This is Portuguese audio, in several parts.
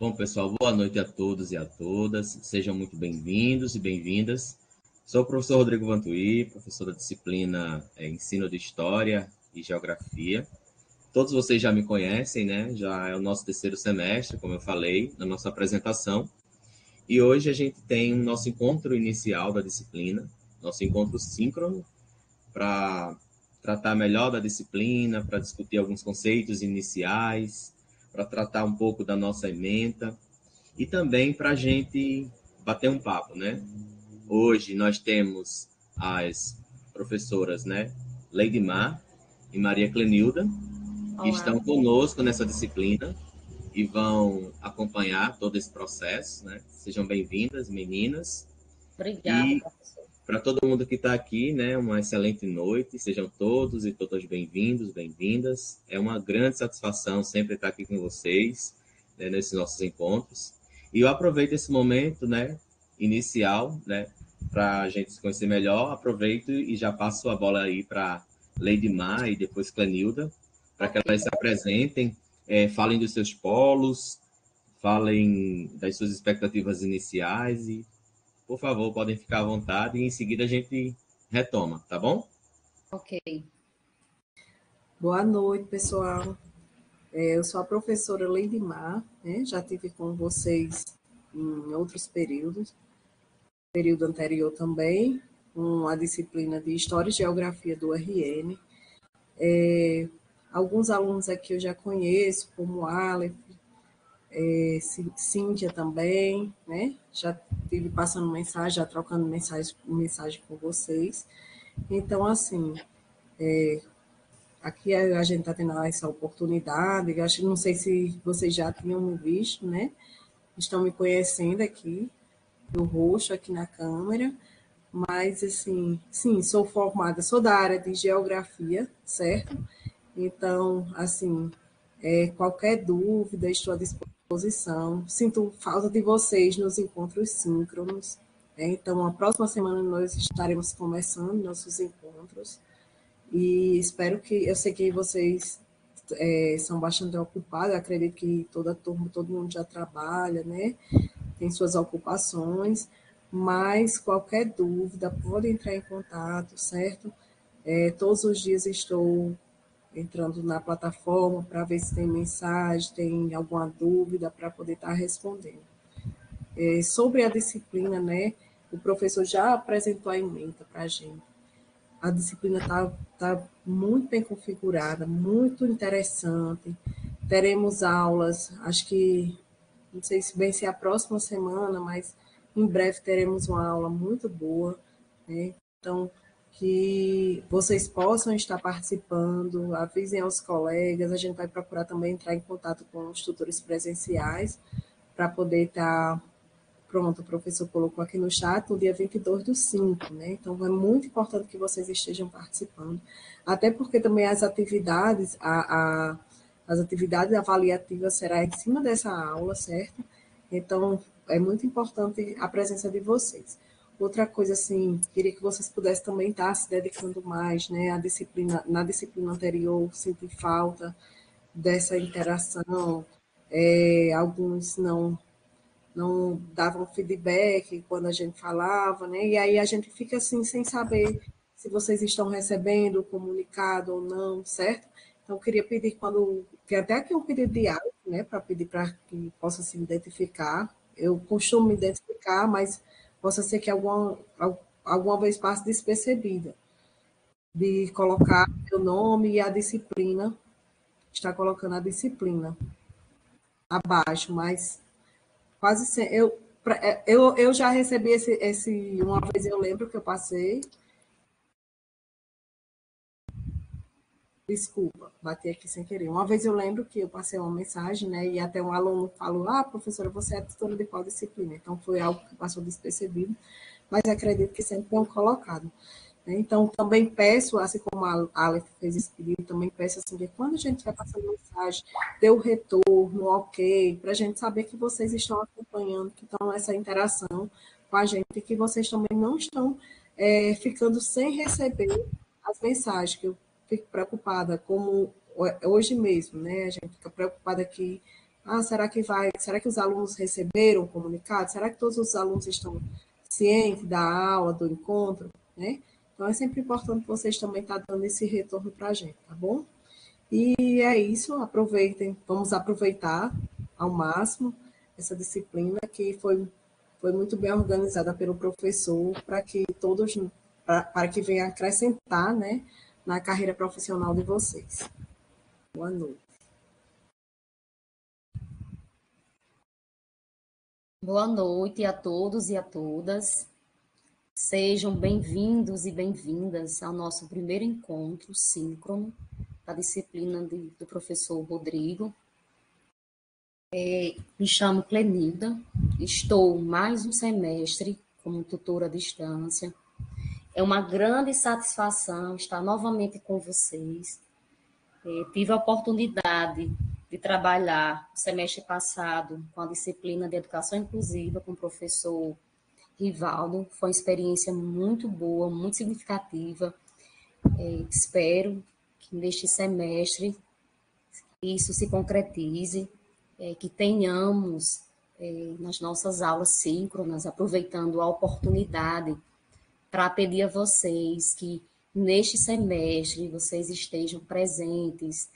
Bom, pessoal, boa noite a todos e a todas. Sejam muito bem-vindos e bem-vindas. Sou o professor Rodrigo Vantuí, professor da disciplina Ensino de História e Geografia. Todos vocês já me conhecem, né? Já é o nosso terceiro semestre, como eu falei na nossa apresentação. E hoje a gente tem o nosso encontro inicial da disciplina, nosso encontro síncrono, para tratar melhor da disciplina, para discutir alguns conceitos iniciais, para tratar um pouco da nossa ementa e também para a gente bater um papo, né? Hoje nós temos as professoras, né, Leidmar e Maria Clenilda, que Olá. estão conosco nessa disciplina e vão acompanhar todo esse processo, né? Sejam bem-vindas, meninas. Obrigada, E professor. para todo mundo que está aqui, né, uma excelente noite. Sejam todos e todas bem-vindos, bem-vindas. É uma grande satisfação sempre estar aqui com vocês, né, nesses nossos encontros. E eu aproveito esse momento, né, inicial, né, para a gente se conhecer melhor. Aproveito e já passo a bola aí para Leidmar e depois Clenilda, para que Ok. elas se apresentem, falem dos seus polos, falem das suas expectativas iniciais e, por favor, podem ficar à vontade e em seguida a gente retoma, tá bom? Ok. Boa noite, pessoal. Eu sou a professora Leidmar, né? Já tive com vocês em outros períodos, período anterior também, com a disciplina de História e Geografia do RN. Alguns alunos aqui eu já conheço, como Aleph, Cíntia também, né? Já estive passando mensagem, já trocando mensagem com vocês. Então, assim, aqui a gente está tendo essa oportunidade, acho, não sei se vocês já tinham me visto, né? Estão me conhecendo aqui, no rosto, aqui na câmera, mas, assim, sim, sou formada, sou da área de geografia, certo? Então, assim, qualquer dúvida, estou à disposição. Sinto falta de vocês nos encontros síncronos. Então, a próxima semana nós estaremos começando nossos encontros. E espero que, eu sei que vocês são bastante ocupados, acredito que toda a turma, todo mundo já trabalha, né? Tem suas ocupações, mas qualquer dúvida, pode entrar em contato, certo? Todos os dias estou entrando na plataforma para ver se tem mensagem, tem alguma dúvida para poder estar respondendo. Sobre a disciplina, né? O professor já apresentou a ementa para a gente. A disciplina tá muito bem configurada, muito interessante. Teremos aulas, acho que, não sei se bem se é a próxima semana, mas em breve teremos uma aula muito boa, né? Então, que vocês possam estar participando, avisem aos colegas, a gente vai procurar também entrar em contato com os tutores presenciais para poder estar. Pronto, o professor colocou aqui no chat no dia 22/5, né? Então, é muito importante que vocês estejam participando. Até porque também as atividades, as atividades avaliativas será em cima dessa aula, certo? Então, é muito importante a presença de vocês. Outra coisa, assim, queria que vocês pudessem também estar se dedicando mais, né? Na disciplina anterior, senti falta dessa interação. Alguns não davam feedback quando a gente falava, né? E aí a gente fica assim sem saber se vocês estão recebendo o comunicado ou não, certo? Então, eu queria pedir quando tem até aqui um pedido de áudio, né, para pedir para que possa se identificar. Eu costumo me identificar, mas possa ser que alguma vez passe despercebida de colocar meu nome e a disciplina, está colocando a disciplina abaixo, mas quase sempre. Eu já recebi uma vez eu lembro que eu passei. Desculpa, bati aqui sem querer. Uma vez eu lembro que eu passei uma mensagem, né? E até um aluno falou: Ah, professora, você é tutora de qual disciplina? Então foi algo que passou despercebido, mas acredito que sempre tenham colocado. Né? Então, também peço, assim como a Aleph fez esse pedido, também peço assim, que quando a gente vai passando mensagem, dê o retorno, ok, para a gente saber que vocês estão acompanhando, que estão nessa interação com a gente, e que vocês também não estão ficando sem receber as mensagens, que eu fico preocupada, como hoje mesmo, né? A gente fica preocupada aqui será que os alunos receberam o comunicado? Será que todos os alunos estão cientes da aula, do encontro, né? Então é sempre importante vocês também estar dando esse retorno para a gente, tá bom? E é isso, aproveitem, vamos aproveitar ao máximo essa disciplina que foi muito bem organizada pelo professor para que todos, para que venha acrescentar, né, na carreira profissional de vocês. Boa noite. Boa noite a todos e a todas. Sejam bem-vindos e bem-vindas ao nosso primeiro encontro síncrono da disciplina do professor Rodrigo. Me chamo Clenilda, estou mais um semestre como tutora à distância. É uma grande satisfação estar novamente com vocês. Tive a oportunidade de trabalhar no semestre passado com a disciplina de Educação Inclusiva com o professor Rivaldo. Foi uma experiência muito boa, muito significativa. Espero que neste semestre isso se concretize, que tenhamos nas nossas aulas síncronas, aproveitando a oportunidade para pedir a vocês que neste semestre vocês estejam presentes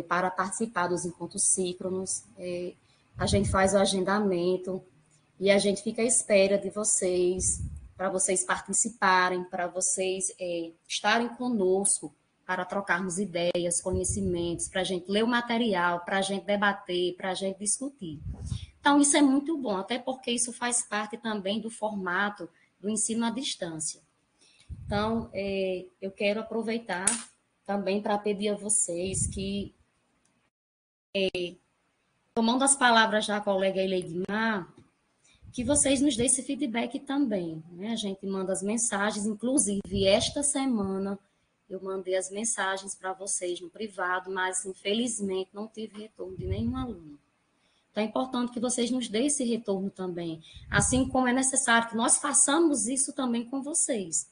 para participar dos encontros síncronos. A gente faz o agendamento e a gente fica à espera de vocês, para vocês participarem, para vocês estarem conosco, para trocarmos ideias, conhecimentos, para a gente ler o material, para a gente debater, para a gente discutir. Então, isso é muito bom, até porque isso faz parte também do formato do ensino à distância. Então, eu quero aproveitar também para pedir a vocês que, tomando as palavras da colega Eleidmar, que vocês nos deem esse feedback também, né? A gente manda as mensagens, inclusive esta semana eu mandei as mensagens para vocês no privado, mas infelizmente não tive retorno de nenhum aluno. Então é importante que vocês nos deem esse retorno também, assim como é necessário que nós façamos isso também com vocês.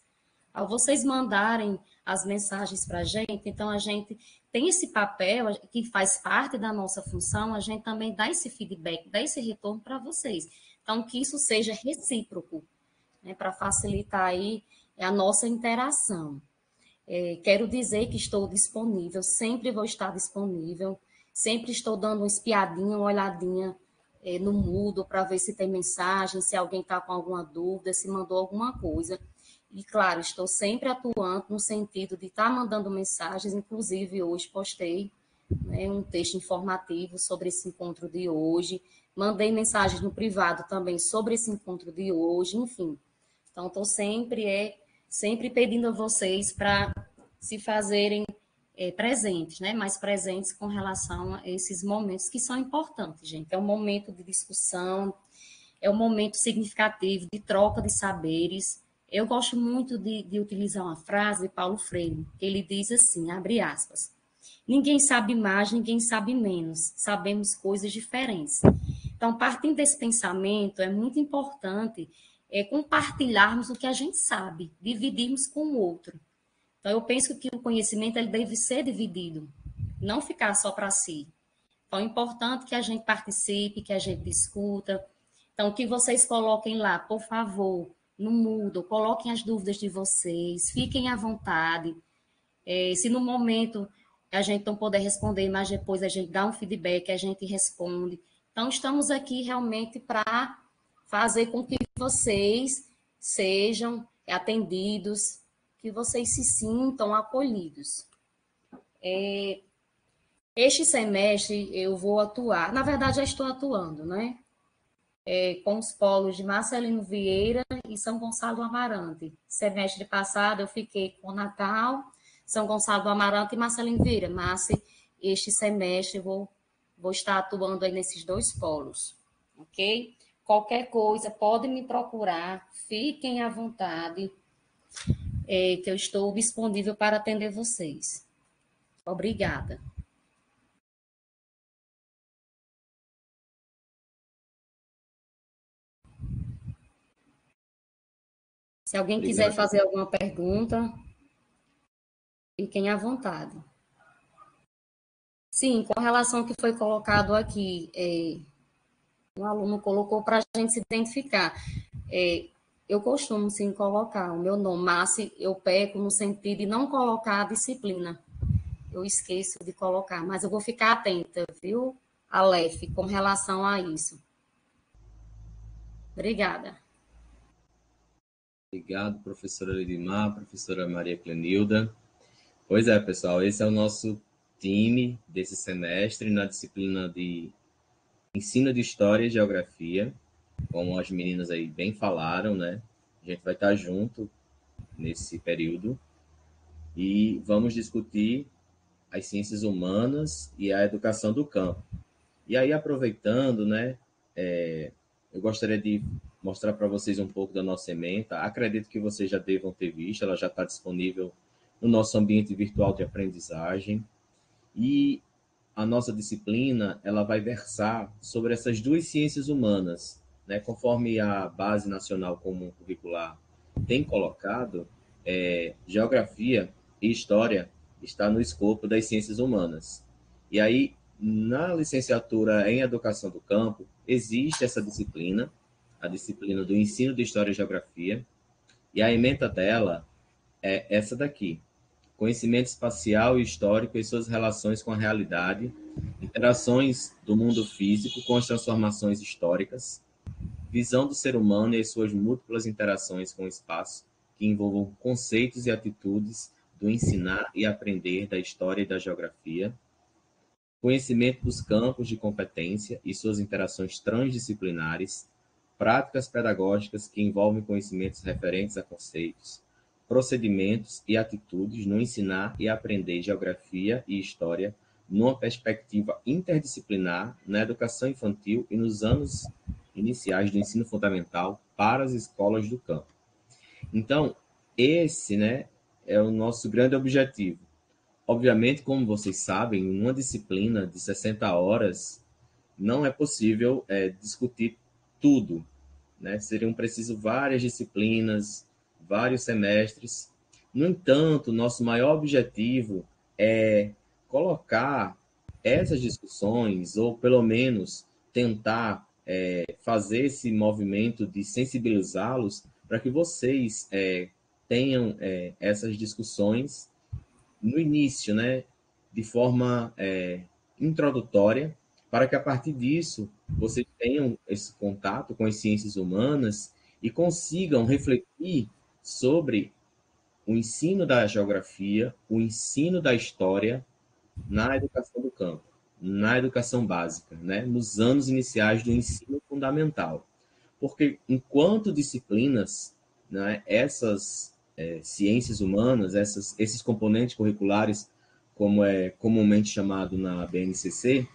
Ao vocês mandarem as mensagens para a gente, então a gente tem esse papel que faz parte da nossa função, a gente também dá esse feedback, dá esse retorno para vocês. Então, que isso seja recíproco, né, para facilitar aí a nossa interação. Quero dizer que estou disponível, sempre vou estar disponível, sempre estou dando uma espiadinha, uma olhadinha no Moodle para ver se tem mensagem, se alguém está com alguma dúvida, se mandou alguma coisa. E, claro, estou sempre atuando no sentido de estar mandando mensagens, inclusive hoje postei, né, um texto informativo sobre esse encontro de hoje, mandei mensagens no privado também sobre esse encontro de hoje, enfim. Então, estou sempre pedindo a vocês para se fazerem presentes, né? Mais presentes com relação a esses momentos que são importantes, gente. É um momento de discussão, é um momento significativo de troca de saberes. Eu gosto muito de utilizar uma frase de Paulo Freire, que ele diz assim, abre aspas, ninguém sabe mais, ninguém sabe menos, sabemos coisas diferentes. Então, partindo desse pensamento, é muito importante compartilharmos o que a gente sabe, dividirmos com o outro. Então, eu penso que o conhecimento ele deve ser dividido, não ficar só para si. Então, é importante que a gente participe, que a gente discuta. Então, que vocês coloquem lá, por favor, no Moodle, coloquem as dúvidas de vocês, fiquem à vontade. Se no momento a gente não puder responder, mas depois a gente dá um feedback, a gente responde. Então, estamos aqui realmente para fazer com que vocês sejam atendidos, que vocês se sintam acolhidos. Este semestre eu vou atuar, na verdade já estou atuando, né? Com os polos de Marcelino Vieira e São Gonçalo do Amarante. Semestre passado eu fiquei com Natal, São Gonçalo do Amarante e Marcelino Vieira, mas este semestre eu vou estar atuando aí nesses dois polos, ok? Qualquer coisa, pode me procurar, fiquem à vontade, que eu estou disponível para atender vocês. Obrigada. Se alguém quiser fazer alguma pergunta, fiquem à vontade. Sim, com relação ao que foi colocado aqui, um aluno colocou para a gente se identificar. Eu costumo, sim, colocar o meu nome, mas eu peco no sentido de não colocar a disciplina. Eu esqueço de colocar, mas eu vou ficar atenta, viu, Aleph, com relação a isso. Obrigada. Obrigado, professora Lidimar, professora Maria Clenilda. Pois é, pessoal, esse é o nosso time desse semestre na disciplina de Ensino de História e Geografia, como as meninas aí bem falaram, né? A gente vai estar junto nesse período e vamos discutir as ciências humanas e a educação do campo. E aí, aproveitando, né, eu gostaria de mostrar para vocês um pouco da nossa ementa. Acredito que vocês já devam ter visto, ela já está disponível no nosso ambiente virtual de aprendizagem. E a nossa disciplina, ela vai versar sobre essas duas ciências humanas, né? Conforme a Base Nacional Comum Curricular tem colocado, geografia e história está no escopo das ciências humanas. E aí, na licenciatura em Educação do Campo, existe essa disciplina, a disciplina do ensino de História e Geografia, e a ementa dela é essa daqui: conhecimento espacial e histórico e suas relações com a realidade, interações do mundo físico com as transformações históricas, visão do ser humano e as suas múltiplas interações com o espaço, que envolvam conceitos e atitudes do ensinar e aprender da história e da geografia, conhecimento dos campos de competência e suas interações transdisciplinares, práticas pedagógicas que envolvem conhecimentos referentes a conceitos, procedimentos e atitudes no ensinar e aprender geografia e história numa perspectiva interdisciplinar na educação infantil e nos anos iniciais do ensino fundamental para as escolas do campo. Então, esse, né, é o nosso grande objetivo. Obviamente, como vocês sabem, em uma disciplina de 60 horas, não é possível discutir tudo, né? Seriam preciso várias disciplinas, vários semestres. No entanto, nosso maior objetivo é colocar essas discussões, ou pelo menos tentar fazer esse movimento de sensibilizá-los para que vocês tenham essas discussões no início, né, de forma introdutória, para que a partir disso vocês tenham esse contato com as ciências humanas e consigam refletir sobre o ensino da geografia, o ensino da história na educação do campo, na educação básica, né, nos anos iniciais do ensino fundamental. Porque enquanto disciplinas, né, essas ciências humanas, esses componentes curriculares, como é comumente chamado na BNCC,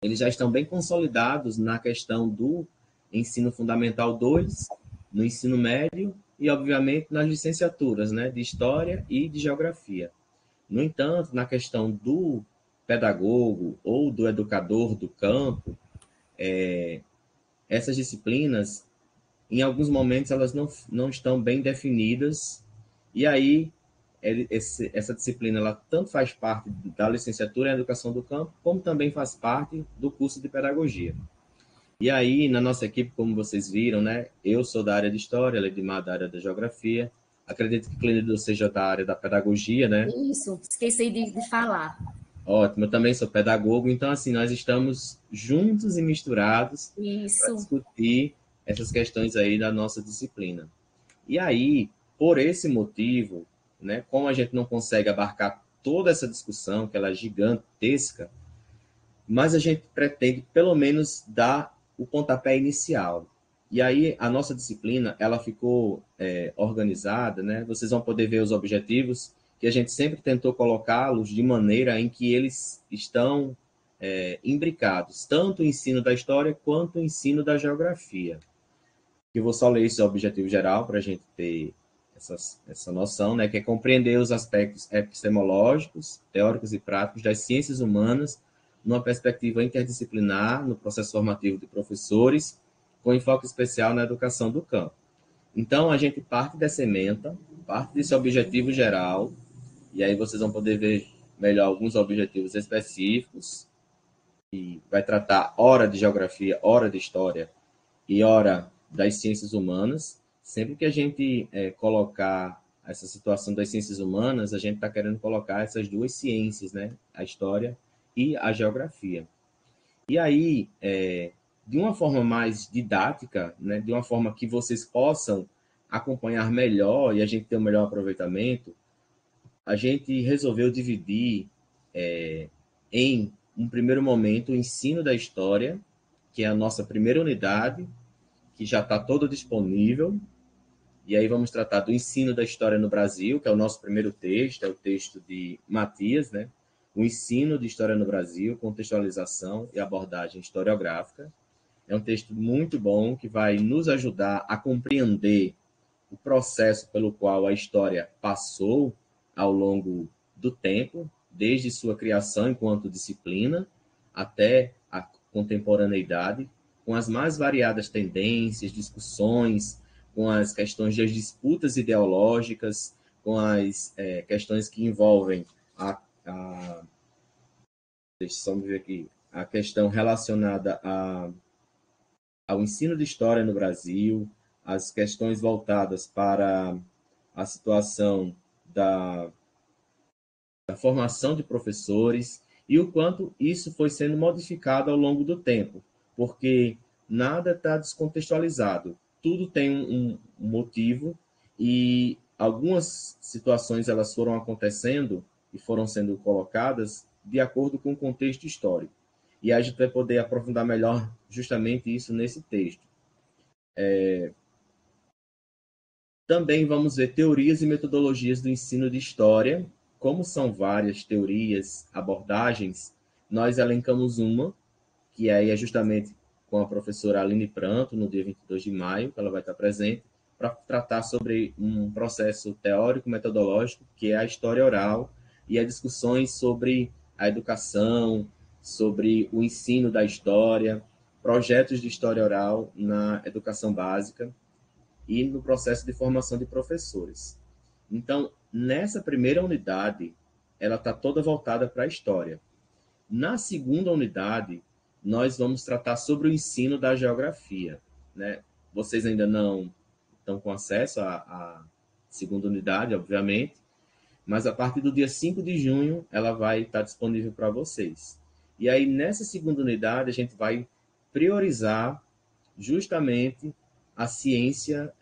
eles já estão bem consolidados na questão do ensino fundamental 2, no ensino médio e, obviamente, nas licenciaturas, né, de História e de Geografia. No entanto, na questão do pedagogo ou do educador do campo, essas disciplinas, em alguns momentos, elas não estão bem definidas, e aí essa disciplina ela tanto faz parte da licenciatura em Educação do Campo, como também faz parte do curso de Pedagogia. E aí, na nossa equipe, como vocês viram, né, eu sou da área de História, Ledimar da área da Geografia, acredito que Clênido seja da área da Pedagogia, né? Isso, esqueci de falar. Ótimo, eu também sou pedagogo, então, assim, nós estamos juntos e misturados para Isso. discutir essas questões aí da nossa disciplina. E aí, por esse motivo, né, como a gente não consegue abarcar toda essa discussão, que ela é gigantesca, mas a gente pretende, pelo menos, dar o pontapé inicial. E aí, a nossa disciplina, ela ficou organizada, né? Vocês vão poder ver os objetivos, que a gente sempre tentou colocá-los de maneira em que eles estão imbricados, tanto o ensino da história quanto o ensino da geografia. Eu vou só ler esse objetivo geral para a gente ter essa noção, né, que é compreender os aspectos epistemológicos, teóricos e práticos das ciências humanas numa perspectiva interdisciplinar no processo formativo de professores, com enfoque especial na educação do campo. Então, a gente parte dessa ementa, parte desse objetivo geral, e aí vocês vão poder ver melhor alguns objetivos específicos, e vai tratar hora de geografia, hora de história e hora das ciências humanas. Sempre que a gente colocar essa situação das ciências humanas, a gente está querendo colocar essas duas ciências, né? A história e a geografia. E aí, de uma forma mais didática, né? De uma forma que vocês possam acompanhar melhor e a gente ter um melhor aproveitamento, a gente resolveu dividir em um primeiro momento o ensino da história, que é a nossa primeira unidade, que já está toda disponível. E aí vamos tratar do ensino da história no Brasil, que é o nosso primeiro texto, é o texto de Matias, né? O ensino de história no Brasil, contextualização e abordagem historiográfica. É um texto muito bom que vai nos ajudar a compreender o processo pelo qual a história passou ao longo do tempo, desde sua criação enquanto disciplina até a contemporaneidade, com as mais variadas tendências, discussões, com as questões das disputas ideológicas, com as questões que envolvem deixa eu ver aqui, a questão relacionada ao ensino de história no Brasil, as questões voltadas para a situação da formação de professores e o quanto isso foi sendo modificado ao longo do tempo, porque nada está descontextualizado, tudo tem um motivo e algumas situações elas foram acontecendo e foram sendo colocadas de acordo com o contexto histórico. E a gente vai poder aprofundar melhor justamente isso nesse texto. Também vamos ver teorias e metodologias do ensino de história. Como são várias teorias, abordagens, nós elencamos uma, que aí é justamente com a professora Aline Pranto, no dia 22 de maio, que ela vai estar presente, para tratar sobre um processo teórico-metodológico, que é a história oral, e as discussões sobre a educação, sobre o ensino da história, projetos de história oral na educação básica e no processo de formação de professores. Então, nessa primeira unidade, ela está toda voltada para a história. Na segunda unidade, nós vamos tratar sobre o ensino da geografia, né? Vocês ainda não estão com acesso à segunda unidade, obviamente, mas a partir do dia 5 de junho, ela vai estar disponível para vocês. E aí, nessa segunda unidade, a gente vai priorizar justamente a ciência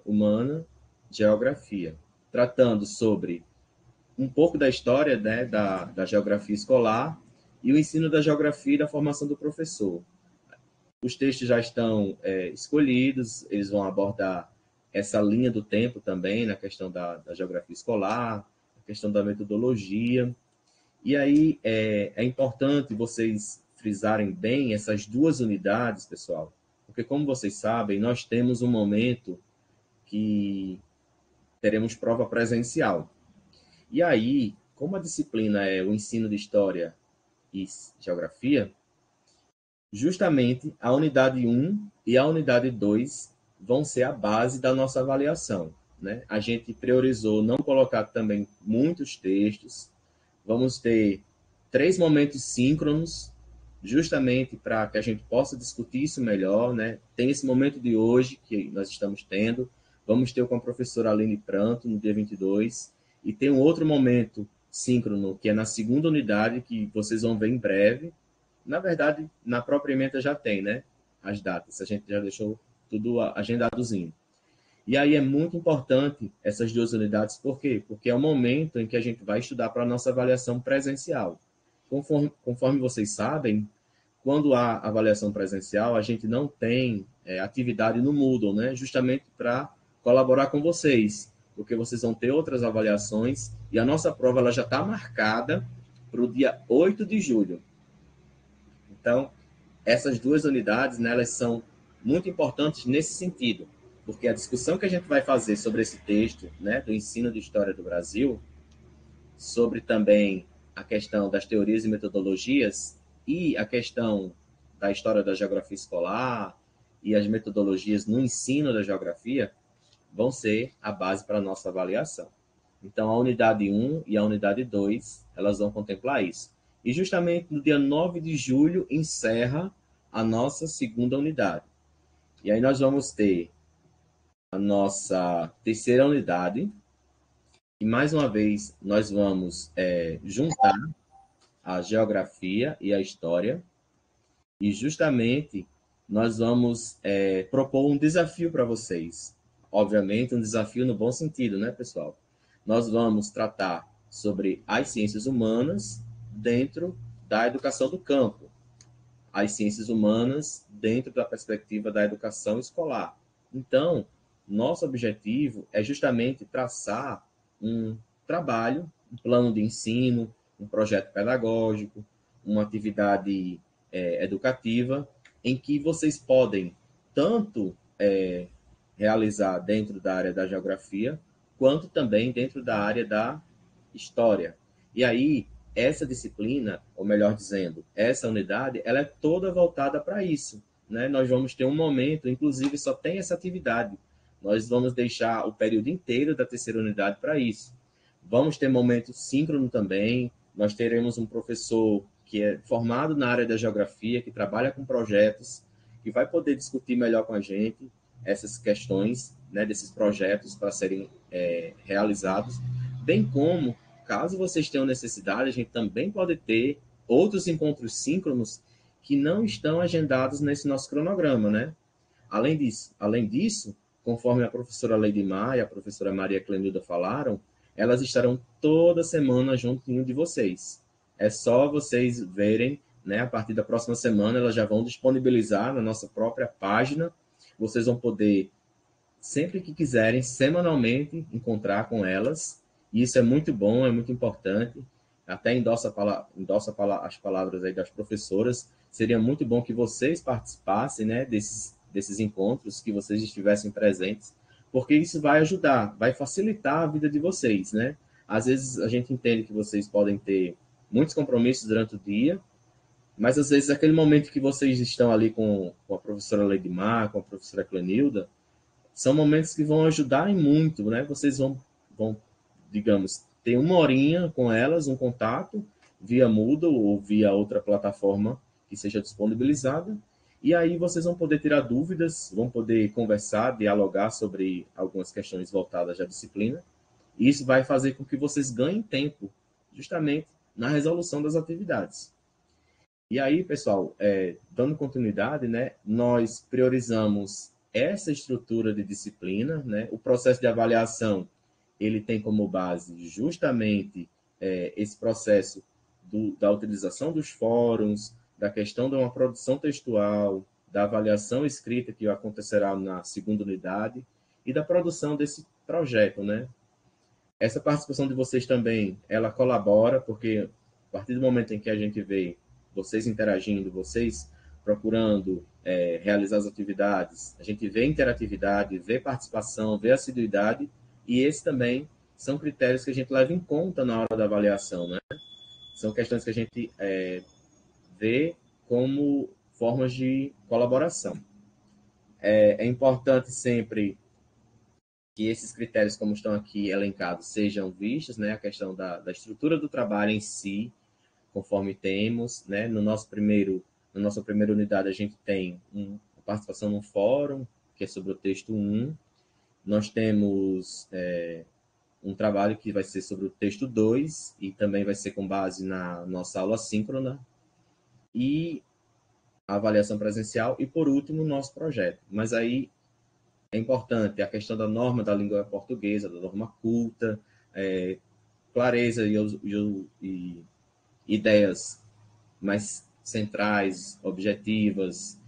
humana, geografia, tratando sobre um pouco da história, né, da geografia escolar e o ensino da geografia e da formação do professor. Os textos já estão escolhidos, eles vão abordar essa linha do tempo também, na questão da geografia escolar, a questão da metodologia. E aí é importante vocês frisarem bem essas duas unidades, pessoal, porque, como vocês sabem, nós temos um momento que teremos prova presencial. E aí, como a disciplina é o ensino de história e geografia, justamente a unidade 1 e a unidade 2 vão ser a base da nossa avaliação, né? A gente priorizou não colocar também muitos textos. Vamos ter 3 momentos síncronos, justamente para que a gente possa discutir isso melhor, né? Tem esse momento de hoje que nós estamos tendo, vamos ter com a professora Aline Pranto no dia 22, e tem um outro momento síncrono, que é na segunda unidade, que vocês vão ver em breve. Na verdade, na própria ementa já tem, né? As datas, a gente já deixou tudo agendadozinho. E aí é muito importante essas duas unidades, por quê? Porque é o momento em que a gente vai estudar para a nossa avaliação presencial. Conforme vocês sabem, quando há avaliação presencial, a gente não tem atividade no Moodle, né? Justamente para colaborar com vocês, porque vocês vão ter outras avaliações e a nossa prova ela já está marcada para o dia 8 de julho. Então, essas duas unidades, né, elas são muito importantes nesse sentido, porque a discussão que a gente vai fazer sobre esse texto, né, do ensino de história do Brasil, sobre também a questão das teorias e metodologias e a questão da história da geografia escolar e as metodologias no ensino da geografia, vão ser a base para a nossa avaliação. Então, a unidade 1 e a unidade 2, elas vão contemplar isso. E justamente no dia 9 de julho encerra a nossa segunda unidade. E aí nós vamos ter a nossa terceira unidade. E mais uma vez nós vamos juntar a geografia e a história. E justamente nós vamos propor um desafio para vocês. Obviamente, um desafio no bom sentido, né, pessoal? Nós vamos tratar sobre as ciências humanas dentro da educação do campo, as ciências humanas dentro da perspectiva da educação escolar. Então, nosso objetivo é justamente traçar um trabalho, um plano de ensino, um projeto pedagógico, uma atividade educativa, em que vocês podem tanto realizar dentro da área da geografia, quanto também dentro da área da história. E aí, essa disciplina, ou melhor dizendo, essa unidade, ela é toda voltada para isso, né? Nós vamos ter um momento, inclusive só tem essa atividade. Nós vamos deixar o período inteiro da terceira unidade para isso. Vamos ter momento síncrono também. Nós teremos um professor que é formado na área da geografia, que trabalha com projetos, que vai poder discutir melhor com a gente essas questões, né, desses projetos para serem realizados, bem como, caso vocês tenham necessidade, a gente também pode ter outros encontros síncronos que não estão agendados nesse nosso cronograma, né? Além disso, conforme a professora Leidimar e a professora Maria Clenilda falaram, elas estarão toda semana juntinho de vocês. É só vocês verem, né? A partir da próxima semana, elas já vão disponibilizar na nossa própria página. Vocês vão poder, sempre que quiserem, semanalmente, encontrar com elas. E isso é muito bom, é muito importante. Até endossa as palavras aí das professoras. Seria muito bom que vocês participassem, né, desses encontros, que vocês estivessem presentes, porque isso vai ajudar, vai facilitar a vida de vocês, né? Às vezes a gente entende que vocês podem ter muitos compromissos durante o dia, mas às vezes aquele momento que vocês estão ali com a professora Leidimar, com a professora Clenilda, são momentos que vão ajudar em muito, né? Vocês vão, digamos, ter uma horinha com elas, um contato, via Moodle ou via outra plataforma que seja disponibilizada, e aí vocês vão poder tirar dúvidas, vão poder conversar, dialogar sobre algumas questões voltadas à disciplina, e isso vai fazer com que vocês ganhem tempo, justamente, na resolução das atividades. E aí, pessoal, dando continuidade, né, nós priorizamos essa estrutura de disciplina, né? O processo de avaliação, ele tem como base justamente esse processo da utilização dos fóruns, da questão de uma produção textual, da avaliação escrita que acontecerá na segunda unidade e da produção desse projeto, né? Essa participação de vocês também, ela colabora, porque a partir do momento em que a gente vê vocês interagindo, vocês procurando realizar as atividades, a gente vê interatividade, vê participação, vê assiduidade, e esses também são critérios que a gente leva em conta na hora da avaliação, né? São questões que a gente vê como formas de colaboração. É importante sempre que esses critérios, como estão aqui elencados, sejam vistos, né? A questão da estrutura do trabalho em si, conforme temos, né? Na nossa primeira unidade, a gente tem uma participação no fórum, que é sobre o texto 1. Nós temos um trabalho que vai ser sobre o texto 2, e também vai ser com base na nossa aula síncrona, e a avaliação presencial, e, por último, o nosso projeto. Mas aí é importante a questão da norma da língua portuguesa, da norma culta, clareza e ideias mais centrais, objetivas,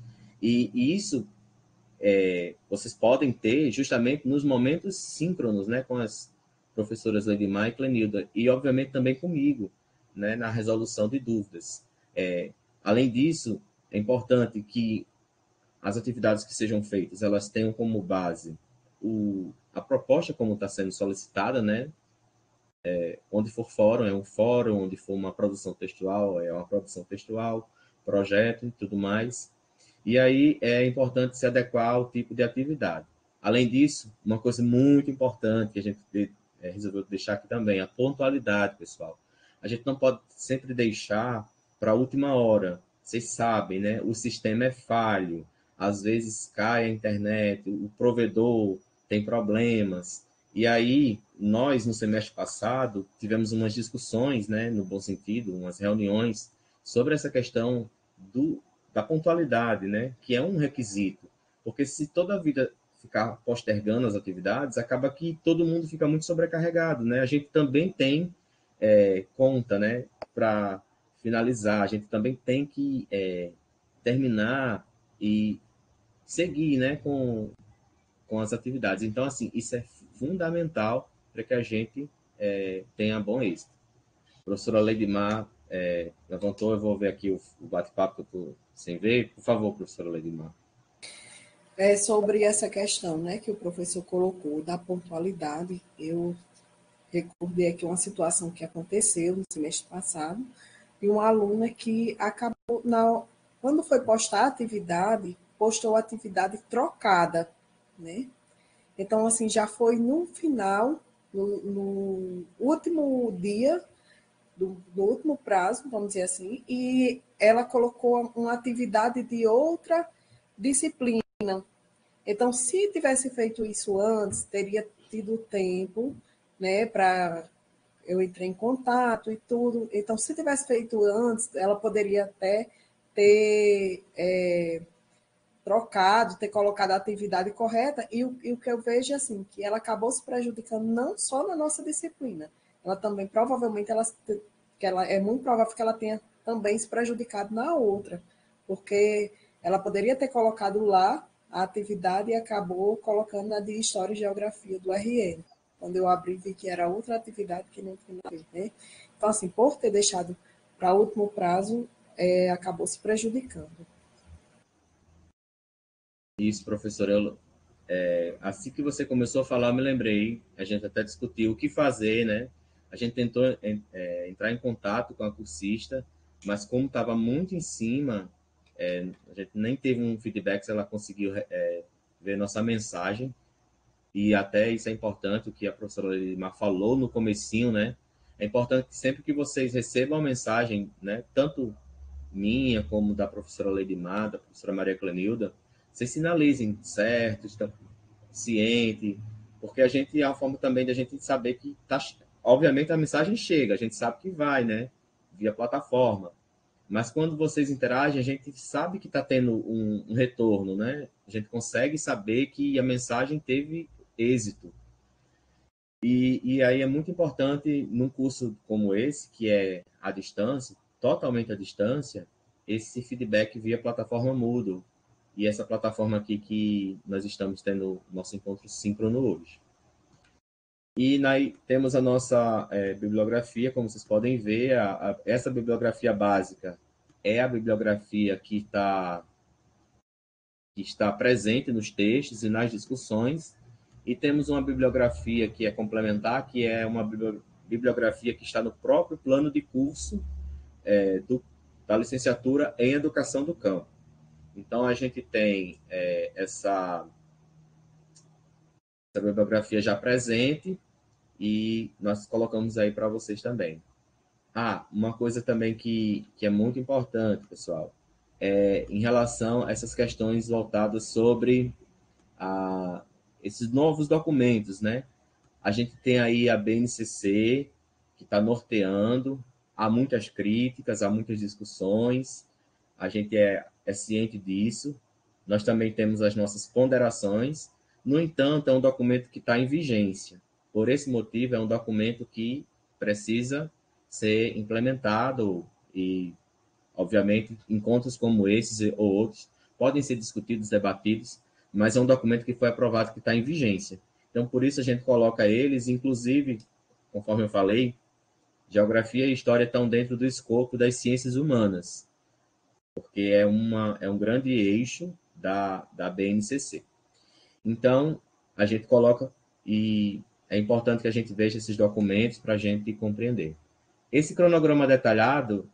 e isso vocês podem ter justamente nos momentos síncronos, né, com as professoras Leidimar e Clenilda, e obviamente também comigo, né, na resolução de dúvidas. Além disso, é importante que as atividades que sejam feitas, elas tenham como base a proposta como está sendo solicitada, né? Onde for fórum, é um fórum, onde for uma produção textual, é uma produção textual, projeto e tudo mais. E aí é importante se adequar ao tipo de atividade. Além disso, uma coisa muito importante que a gente resolveu deixar aqui também, a pontualidade, pessoal. A gente não pode sempre deixar para a última hora. Vocês sabem, né? O sistema é falho, às vezes cai a internet, o provedor tem problemas. E aí, nós, no semestre passado, tivemos umas discussões, né, no bom sentido, umas reuniões sobre essa questão da pontualidade, né, que é um requisito. Porque se toda a vida ficar postergando as atividades, acaba que todo mundo fica muito sobrecarregado, né? A gente também tem conta, né, para finalizar. A gente também tem que terminar e seguir, né, com as atividades. Então, assim, isso é fundamental para que a gente tenha bom êxito. A professora Leidmar levantou, eu vou ver aqui o bate-papo que eu estou sem ver. Por favor, professora Leidmar. É sobre essa questão, né, que o professor colocou da pontualidade. Eu recordei aqui uma situação que aconteceu no semestre passado, de uma aluna que acabou, quando foi postar a atividade, postou a atividade trocada, né? Então, assim, já foi no final, no último dia do último prazo, vamos dizer assim, e ela colocou uma atividade de outra disciplina. Então, se tivesse feito isso antes, teria tido tempo, né, para eu entrei em contato e tudo. Então, se tivesse feito antes, ela poderia até ter trocado, ter colocado a atividade correta. E o que eu vejo é assim, que ela acabou se prejudicando não só na nossa disciplina, ela também provavelmente ela é muito provável que ela tenha também se prejudicado na outra, porque ela poderia ter colocado lá a atividade e acabou colocando na de História e Geografia do RN. Quando eu abri, vi que era outra atividade que não tinha a ver, né? Então, assim, por ter deixado para o último prazo, acabou se prejudicando. Isso, professor. Assim que você começou a falar, eu me lembrei. A gente até discutiu o que fazer, né? A gente tentou entrar em contato com a cursista, mas como estava muito em cima, a gente nem teve um feedback se ela conseguiu ver nossa mensagem. E até isso é importante, o que a professora Lidmar falou no comecinho, né? É importante que sempre que vocês recebam a mensagem, né, tanto minha como da professora Lidmar, da professora Maria Clenilda, vocês sinalizem certo, estão ciente, porque a gente é uma forma também de a gente saber que tá, obviamente a mensagem chega, a gente sabe que vai, né, via plataforma. Mas quando vocês interagem, a gente sabe que está tendo um retorno, né? A gente consegue saber que a mensagem teve êxito. E aí é muito importante, num curso como esse, que é à distância, totalmente à distância, esse feedback via plataforma Moodle. E essa plataforma aqui que nós estamos tendo nosso encontro síncrono hoje. E temos a nossa bibliografia, como vocês podem ver, essa bibliografia básica é a bibliografia que está presente nos textos e nas discussões, e temos uma bibliografia que é complementar, que é uma bibliografia que está no próprio plano de curso da licenciatura em Educação do Campo. Então, a gente tem essa bibliografia já presente e nós colocamos aí para vocês também. Uma coisa também que é muito importante, pessoal, em relação a essas questões voltadas sobre esses novos documentos, né? A gente tem aí a BNCC, que está norteando, há muitas críticas, há muitas discussões, a gente é ciente disso, nós também temos as nossas ponderações, no entanto, é um documento que está em vigência. Por esse motivo, é um documento que precisa ser implementado e, obviamente, encontros como esses ou outros podem ser discutidos, debatidos, mas é um documento que foi aprovado, que está em vigência. Então, por isso a gente coloca eles, inclusive, conforme eu falei, geografia e história estão dentro do escopo das ciências humanas, porque é um grande eixo da BNCC. Então, a gente coloca, e é importante que a gente veja esses documentos para a gente compreender. Esse cronograma detalhado,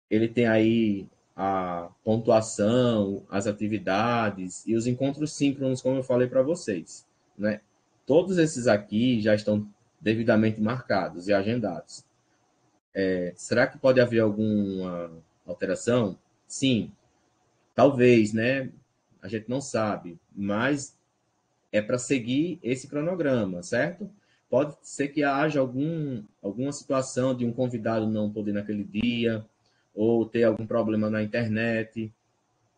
ele tem aí a pontuação, as atividades e os encontros síncronos, como eu falei para vocês, né? todos esses aqui já estão devidamente marcados e agendados. Será que pode haver alguma alteração? Sim, talvez, né? A gente não sabe, mas é para seguir esse cronograma, certo? Pode ser que haja alguma situação de um convidado não poder naquele dia, ou ter algum problema na internet.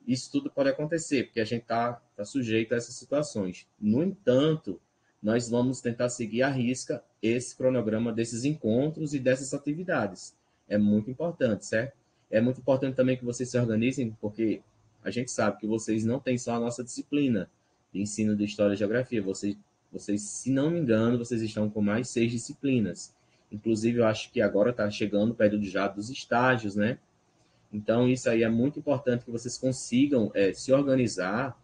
Isso tudo pode acontecer, porque a gente está sujeito a essas situações. No entanto, nós vamos tentar seguir à risca esse cronograma desses encontros e dessas atividades. É muito importante, certo? É muito importante também que vocês se organizem, porque a gente sabe que vocês não têm só a nossa disciplina de ensino de História e Geografia. Vocês, se não me engano, vocês estão com mais 6 disciplinas. Inclusive, eu acho que agora está chegando o período já dos estágios, né? Então, isso aí é muito importante que vocês consigam se organizar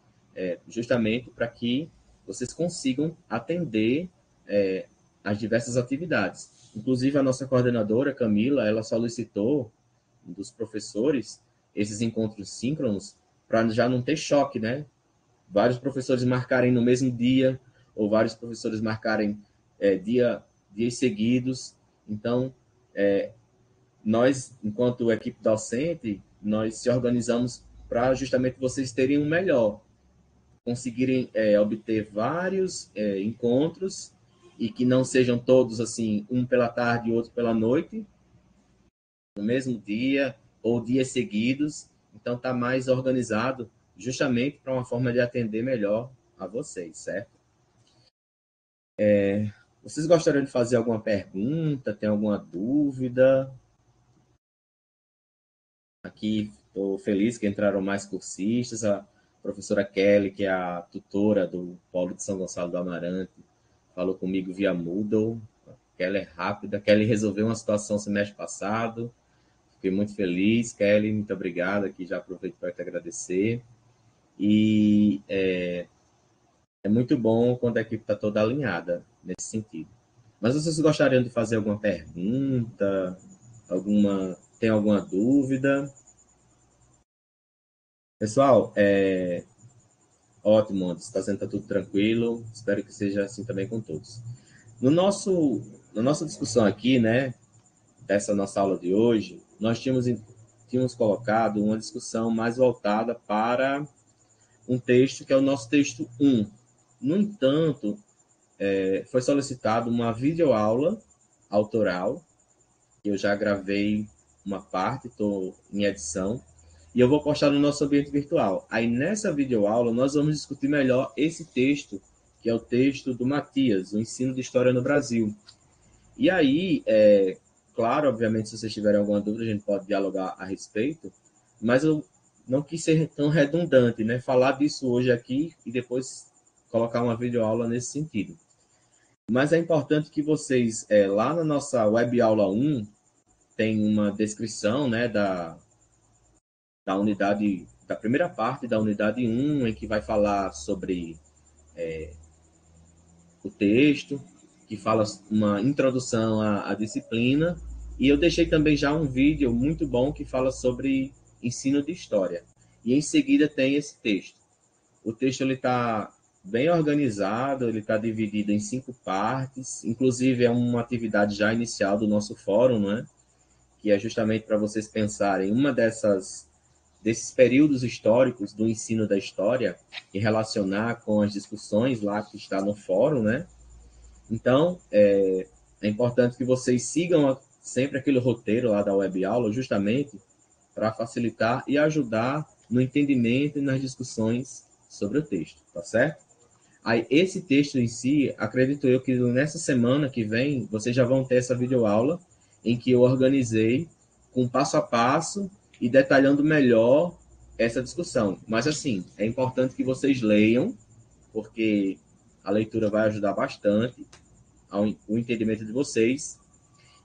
justamente para que vocês consigam atender as diversas atividades. Inclusive, a nossa coordenadora, Camila, ela solicitou dos professores esses encontros síncronos para já não ter choque, né? Vários professores marcarem no mesmo dia, ou vários professores marcarem dias seguidos. Então, nós, enquanto equipe docente, nós se organizamos para justamente vocês terem um melhor, conseguirem obter vários encontros e que não sejam todos assim, um pela tarde e outro pela noite, no mesmo dia ou dias seguidos. Então, está mais organizado justamente para uma forma de atender melhor a vocês, certo? Vocês gostariam de fazer alguma pergunta? Tem alguma dúvida? Aqui estou feliz que entraram mais cursistas. A professora Kelly, que é a tutora do Polo de São Gonçalo do Amarante, falou comigo via Moodle. Kelly é rápida. Kelly resolveu uma situação semestre passado. Fiquei muito feliz. Kelly, muito obrigado. Aqui já aproveito para te agradecer. E é muito bom quando a equipe está toda alinhada nesse sentido. Mas vocês gostariam de fazer alguma pergunta? Tem alguma dúvida? Pessoal, ótimo, está sendo tudo tranquilo. Espero que seja assim também com todos. Na nossa discussão aqui, né, dessa nossa aula de hoje, nós tínhamos colocado uma discussão mais voltada para um texto que é o nosso texto 1. No entanto, foi solicitado uma videoaula autoral, que eu já gravei uma parte, estou em edição, e eu vou postar no nosso ambiente virtual. Aí, nessa videoaula, nós vamos discutir melhor esse texto, que é o texto do Matias, o Ensino de História no Brasil. E aí, claro, obviamente, se vocês tiverem alguma dúvida, a gente pode dialogar a respeito, mas eu não quis ser tão redundante, né? Falar disso hoje aqui e depois colocar uma videoaula nesse sentido. Mas é importante que vocês, lá na nossa web aula 1, tem uma descrição, né, da unidade, da primeira parte da unidade 1, em que vai falar sobre o texto, que fala uma introdução à disciplina, e eu deixei também já um vídeo muito bom que fala sobre ensino de história. E em seguida tem esse texto. O texto ele está bem organizado, ele está dividido em 5 partes, inclusive é uma atividade já inicial do nosso fórum, não é? Que é justamente para vocês pensarem uma desses períodos históricos do ensino da história e relacionar com as discussões lá que está no fórum, né? Então, é importante que vocês sigam sempre aquele roteiro lá da web aula, justamente para facilitar e ajudar no entendimento e nas discussões sobre o texto, tá certo? Aí, esse texto em si, acredito eu que nessa semana que vem, vocês já vão ter essa videoaula em que eu organizei com passo a passo e detalhando melhor essa discussão. Mas, assim, é importante que vocês leiam, porque a leitura vai ajudar bastante ao entendimento de vocês.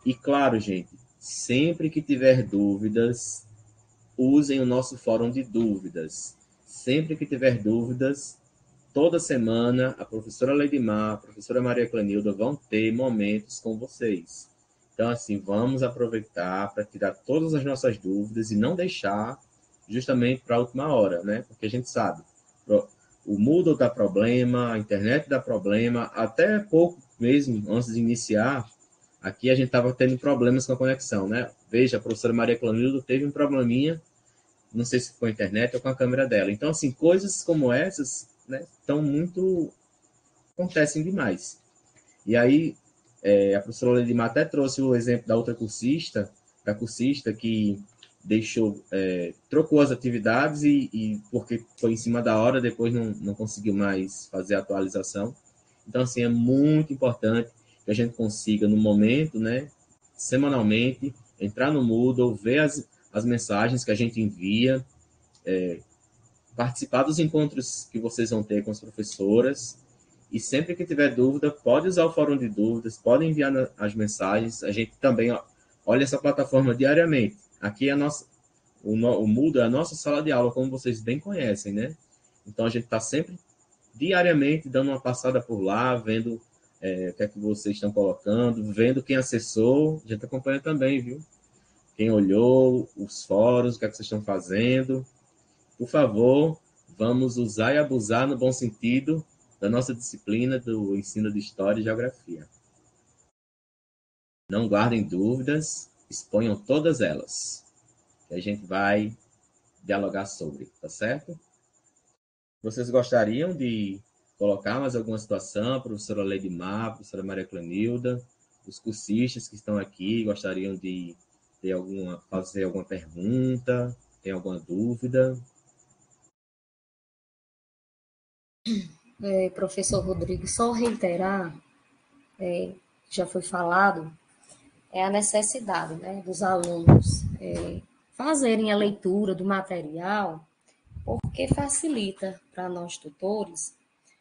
E, claro, gente, sempre que tiver dúvidas, usem o nosso fórum de dúvidas. Sempre que tiver dúvidas, toda semana, a professora Leidmar, a professora Maria Clenilda vão ter momentos com vocês. Então, assim, vamos aproveitar para tirar todas as nossas dúvidas e não deixar justamente para a última hora, né? Porque a gente sabe, o Moodle dá problema, a internet dá problema, até pouco mesmo, antes de iniciar, aqui a gente estava tendo problemas com a conexão, né? Veja, a professora Maria Clanildo teve um probleminha, não sei se foi a internet ou com a câmera dela. Então, assim, coisas como essas, né, acontecem demais. E aí, a professora Ledimar até trouxe o exemplo da outra cursista, da cursista que trocou as atividades e porque foi em cima da hora, depois não conseguiu mais fazer a atualização. Então, assim, é muito importante que a gente consiga, no momento, né, semanalmente, entrar no Moodle, ver as mensagens que a gente envia, participar dos encontros que vocês vão ter com as professoras, e sempre que tiver dúvida, pode usar o fórum de dúvidas, pode enviar as mensagens. A gente também olha essa plataforma diariamente. Aqui o Moodle é a nossa sala de aula, como vocês bem conhecem, né? Então, a gente está sempre, diariamente, dando uma passada por lá, vendo o que é que vocês estão colocando, vendo quem acessou. A gente acompanha também, viu? Quem olhou, os fóruns, o que é que vocês estão fazendo. Por favor, vamos usar e abusar, no bom sentido, da nossa disciplina do ensino de História e Geografia. Não guardem dúvidas, exponham todas elas, que a gente vai dialogar sobre, tá certo? Vocês gostariam de colocar mais alguma situação, a professora Ledimar, a professora Maria Clanilda, os cursistas que estão aqui, gostariam de fazer alguma pergunta, tem alguma dúvida? Professor Rodrigo, só reiterar, já foi falado, é a necessidade, né, dos alunos fazerem a leitura do material, porque facilita para nós tutores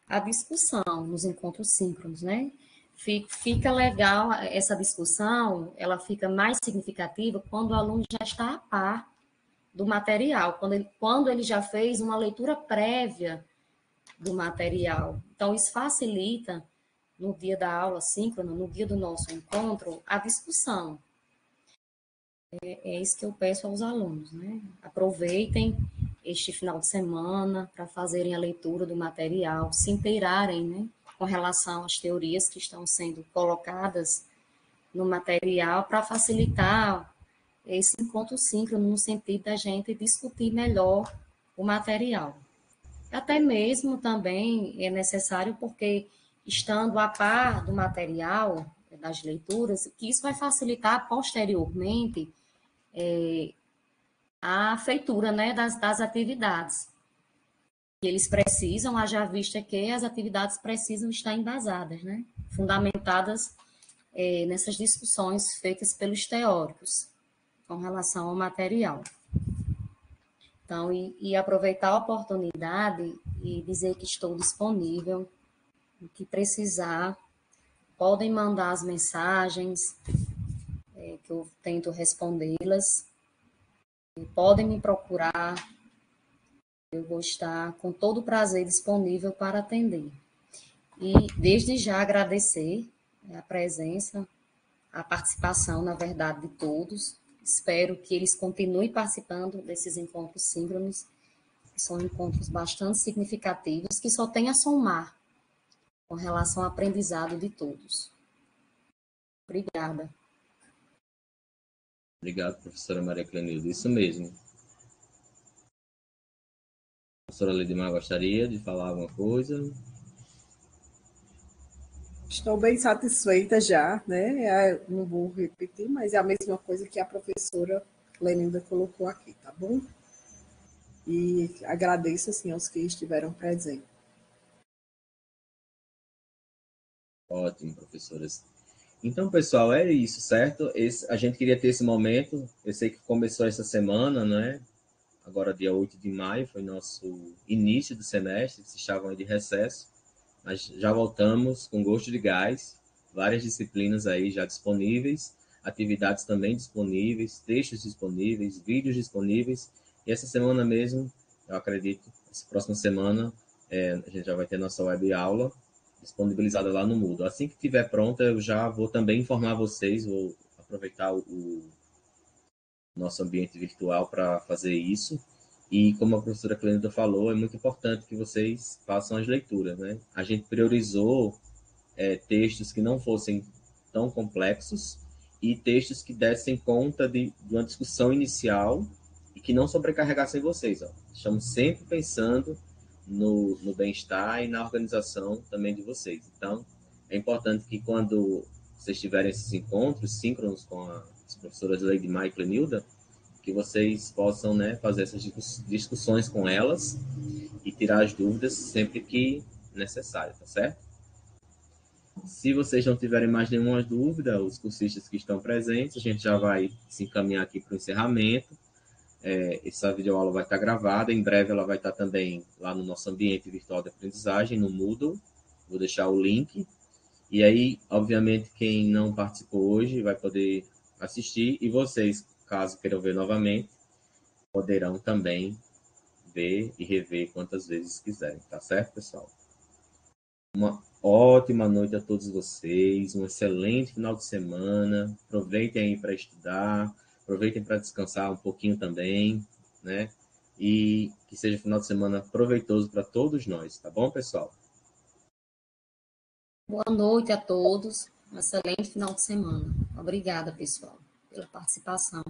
a discussão nos encontros síncronos, né? Fica legal essa discussão, ela fica mais significativa quando o aluno já está a par do material, quando ele já fez uma leitura prévia do material. Então, isso facilita, no dia da aula síncrona, no dia do nosso encontro, a discussão. É isso que eu peço aos alunos, né? Aproveitem este final de semana para fazerem a leitura do material, se inteirarem, né, com relação às teorias que estão sendo colocadas no material para facilitar esse encontro síncrono no sentido da gente discutir melhor o material. Até mesmo também é necessário porque estando a par do material, das leituras, que isso vai facilitar posteriormente a feitura, né, das atividades. E eles precisam, haja vista que as atividades precisam estar embasadas, né, fundamentadas nessas discussões feitas pelos teóricos com relação ao material. Então, e aproveitar a oportunidade e dizer que estou disponível, o que precisar, podem mandar as mensagens, que eu tento respondê-las, podem me procurar, eu vou estar com todo o prazer disponível para atender. E desde já agradecer a presença, a participação, na verdade, de todos. Espero que eles continuem participando desses encontros síncronos, que são encontros bastante significativos, que só tem a somar com relação ao aprendizado de todos. Obrigada. Obrigado, professora Maria Clanilda. Isso mesmo. A professora Ledimar gostaria de falar alguma coisa? Estou bem satisfeita já, né? Não vou repetir, mas é a mesma coisa que a professora Lenilda colocou aqui, tá bom? E agradeço, assim, aos que estiveram presentes. Ótimo, professoras. Então, pessoal, é isso, certo? A gente queria ter esse momento. Eu sei que começou essa semana, né? Agora, dia 8 de maio, foi nosso início do semestre, vocês estavam aí de recesso, mas já voltamos com gosto de gás, várias disciplinas aí já disponíveis, atividades também disponíveis, textos disponíveis, vídeos disponíveis, e essa semana mesmo, eu acredito, essa próxima semana, a gente já vai ter nossa web aula disponibilizada lá no Moodle. Assim que estiver pronta, eu já vou também informar vocês, vou aproveitar o nosso ambiente virtual para fazer isso. E como a professora Clênida falou, é muito importante que vocês façam as leituras, né? A gente priorizou textos que não fossem tão complexos e textos que dessem conta de uma discussão inicial e que não sobrecarregassem vocês. Ó. Estamos sempre pensando no bem-estar e na organização também de vocês. Então, é importante que quando vocês tiverem esses encontros síncronos com as professoras Lady Mai e Clenilda, que vocês possam, né, fazer essas discussões com elas e tirar as dúvidas sempre que necessário, tá certo? Se vocês não tiverem mais nenhuma dúvida, os cursistas que estão presentes, a gente já vai se encaminhar aqui para o encerramento. Essa videoaula vai estar gravada, em breve ela vai estar também lá no nosso ambiente virtual de aprendizagem, no Moodle. Vou deixar o link. E aí, obviamente, quem não participou hoje vai poder assistir, e vocês, caso queiram ver novamente, poderão também ver e rever quantas vezes quiserem, tá certo, pessoal? Uma ótima noite a todos vocês, um excelente final de semana. Aproveitem aí para estudar, aproveitem para descansar um pouquinho também, né? E que seja um final de semana proveitoso para todos nós, tá bom, pessoal? Boa noite a todos. Um excelente final de semana. Obrigada, pessoal, pela participação.